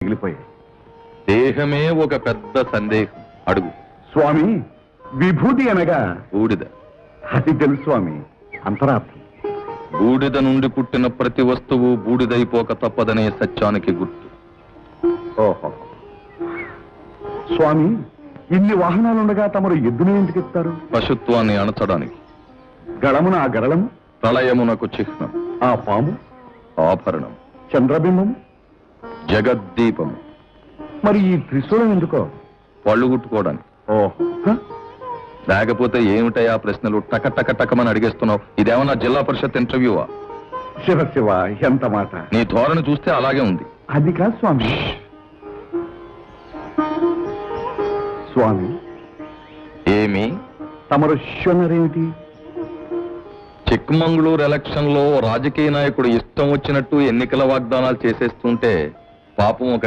మిగిలిపోయాయి. దేహమే ఒక పెద్ద సందేహం. అడుగు. స్వామి, విభూతి అనగా బూడిద. అది తెలుసు స్వామి, అంతరార్థం. బూడిద నుండి పుట్టిన ప్రతి వస్తువు బూడిదైపోక తప్పదనే సత్యానికి గుర్తు. ఓహో. స్వామి, ఇన్ని వాహనాలుండగా తమరు ఎద్దును ఎందుకు ఎత్తారు? పశుత్వాన్ని అణచడానికి. గళమున ఆ గరళము, ప్రళయమునకు చిహ్నం. ఆ పాము, ఆభరణం. చంద్రబింబం, జగద్దీపము. మరి ఈ త్రిశూలం ఎందుకో? పళ్ళు గుట్టుకోవడానికి. ఓహో. హ? లేకపోతే ఏమిటయా ప్రశ్నలు టక టక టకమని అడిగేస్తున్నావు? ఇదేమన్నా జిల్లా పరిషత్ ఇంటర్వ్యూవా? శివ శివ, ఎంత మాట! నీ ధోరణి చూస్తే అలాగే ఉంది. అది కాదు స్వామి. స్వామి, ఏమి? తమరు శిష్యున్నారేమిటి? చిక్మంగళూరు ఎలక్షన్ లో రాజకీయ నాయకుడు ఇష్టం వచ్చినట్టు ఎన్నికల వాగ్దానాలు చేసేస్తుంటే పాపం ఒక